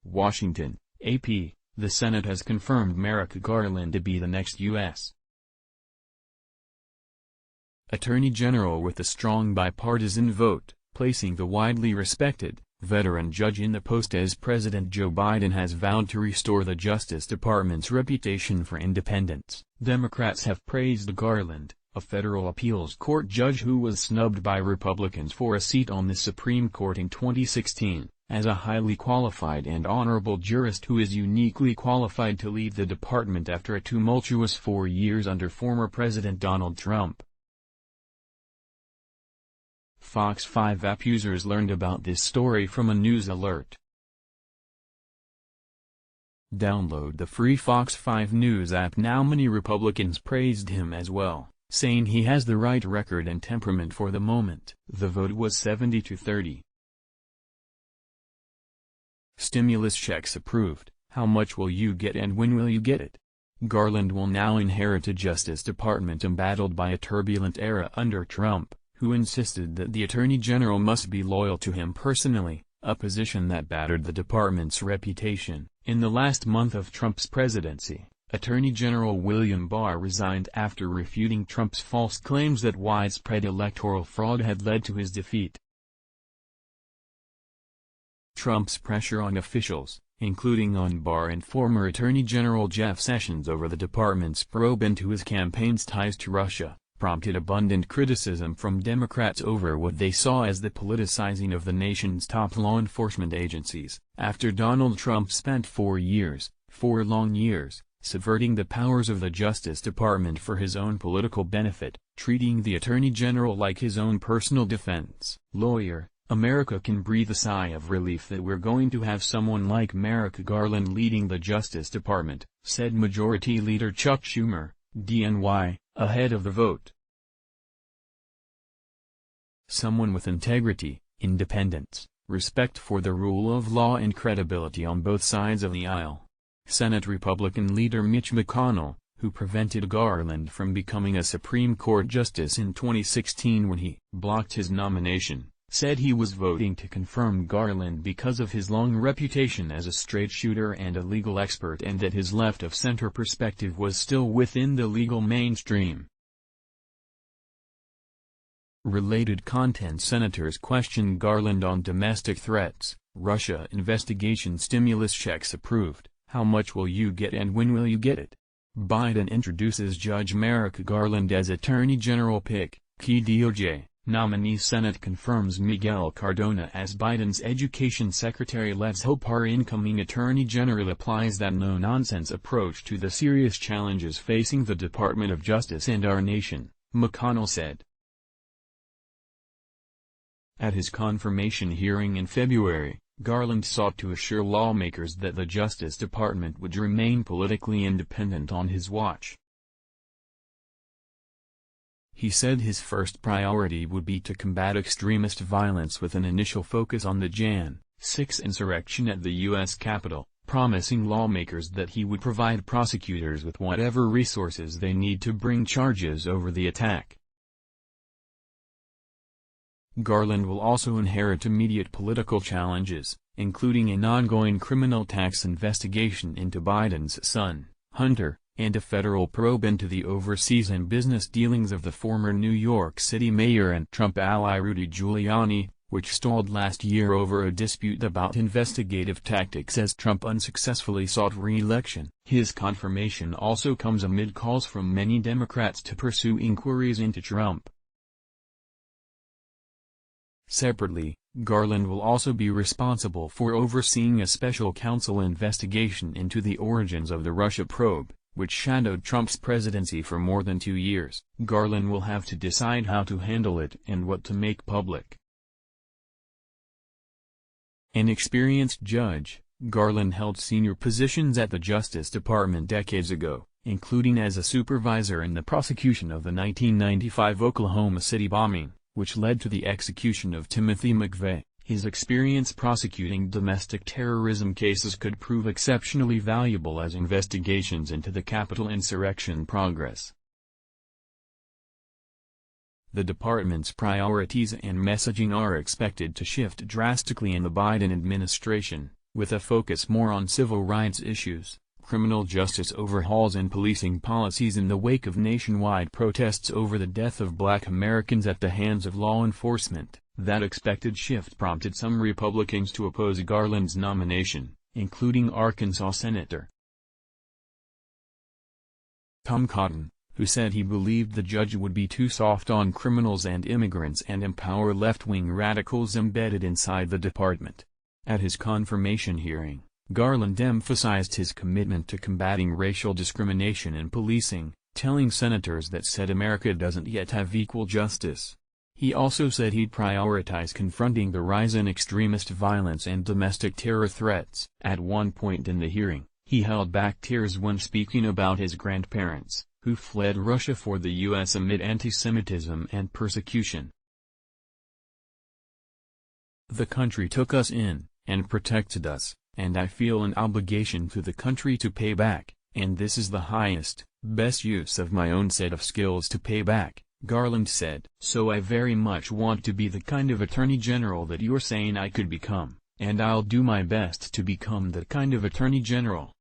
Washington, AP, the Senate has confirmed Merrick Garland to be the next U.S. Attorney General with a strong bipartisan vote, placing the widely respected, veteran judge in the post as President Joe Biden has vowed to restore the Justice Department's reputation for independence. Democrats have praised Garland, a federal appeals court judge who was snubbed by Republicans for a seat on the Supreme Court in 2016, as a highly qualified and honorable jurist who is uniquely qualified to lead the department after a tumultuous 4 years under former President Donald Trump. Fox 5 app users learned about this story from a news alert. Download the free Fox 5 News app now. Many Republicans praised him as well, saying he has the right record and temperament for the moment. The vote was 70-30. Stimulus checks approved. How much will you get and when will you get it? Garland will now inherit a Justice Department embattled by a turbulent era under Trump, who insisted that the Attorney General must be loyal to him personally, a position that battered the department's reputation. In the last month of Trump's presidency, Attorney General William Barr resigned after refuting Trump's false claims that widespread electoral fraud had led to his defeat. Trump's pressure on officials, including on Barr and former Attorney General Jeff Sessions over the department's probe into his campaign's ties to Russia, prompted abundant criticism from Democrats over what they saw as the politicizing of the nation's top law enforcement agencies. After Donald Trump spent 4 long years, subverting the powers of the Justice Department for his own political benefit, treating the Attorney General like his own personal defense lawyer, America can breathe a sigh of relief that we're going to have someone like Merrick Garland leading the Justice Department, said Majority Leader Chuck Schumer, DNY, ahead of the vote. Someone with integrity, independence, respect for the rule of law and credibility on both sides of the aisle. Senate Republican leader Mitch McConnell, who prevented Garland from becoming a Supreme Court justice in 2016 when he blocked his nomination, said he was voting to confirm Garland because of his long reputation as a straight shooter and a legal expert, and that his left-of-center perspective was still within the legal mainstream. Related content: Senators question Garland on domestic threats, Russia investigation, stimulus checks approved, how much will you get and when will you get it? Biden introduces Judge Merrick Garland as Attorney General pick, key DOJ nominee. Senate confirms Miguel Cardona as Biden's Education Secretary. Let's hope our incoming Attorney General applies that no-nonsense approach to the serious challenges facing the Department of Justice and our nation, McConnell said. At his confirmation hearing in February, Garland sought to assure lawmakers that the Justice Department would remain politically independent on his watch. He said his first priority would be to combat extremist violence with an initial focus on the Jan. 6 insurrection at the U.S. Capitol, promising lawmakers that he would provide prosecutors with whatever resources they need to bring charges over the attack. Garland will also inherit immediate political challenges, including an ongoing criminal tax investigation into Biden's son, Hunter, and a federal probe into the overseas and business dealings of the former New York City mayor and Trump ally Rudy Giuliani, which stalled last year over a dispute about investigative tactics as Trump unsuccessfully sought re-election. His confirmation also comes amid calls from many Democrats to pursue inquiries into Trump. Separately, Garland will also be responsible for overseeing a special counsel investigation into the origins of the Russia probe, which shadowed Trump's presidency for more than 2 years. Garland will have to decide how to handle it and what to make public. An experienced judge, Garland held senior positions at the Justice Department decades ago, including as a supervisor in the prosecution of the 1995 Oklahoma City bombing, which led to the execution of Timothy McVeigh. His experience prosecuting domestic terrorism cases could prove exceptionally valuable as investigations into the Capitol insurrection progress. The department's priorities and messaging are expected to shift drastically in the Biden administration, with a focus more on civil rights issues, criminal justice overhauls and policing policies in the wake of nationwide protests over the death of Black Americans at the hands of law enforcement. That expected shift prompted some Republicans to oppose Garland's nomination, including Arkansas Senator Tom Cotton, who said he believed the judge would be too soft on criminals and immigrants and empower left-wing radicals embedded inside the department. At his confirmation hearing, Garland emphasized his commitment to combating racial discrimination in policing, telling senators that said America doesn't yet have equal justice. He also said he'd prioritize confronting the rise in extremist violence and domestic terror threats. At one point in the hearing, he held back tears when speaking about his grandparents, who fled Russia for the U.S. amid anti-Semitism and persecution. "The country took us in, and protected us, and I feel an obligation to the country to pay back, and this is the highest, best use of my own set of skills to pay back," Garland said. "So I very much want to be the kind of Attorney General that you're saying I could become, and I'll do my best to become that kind of Attorney General."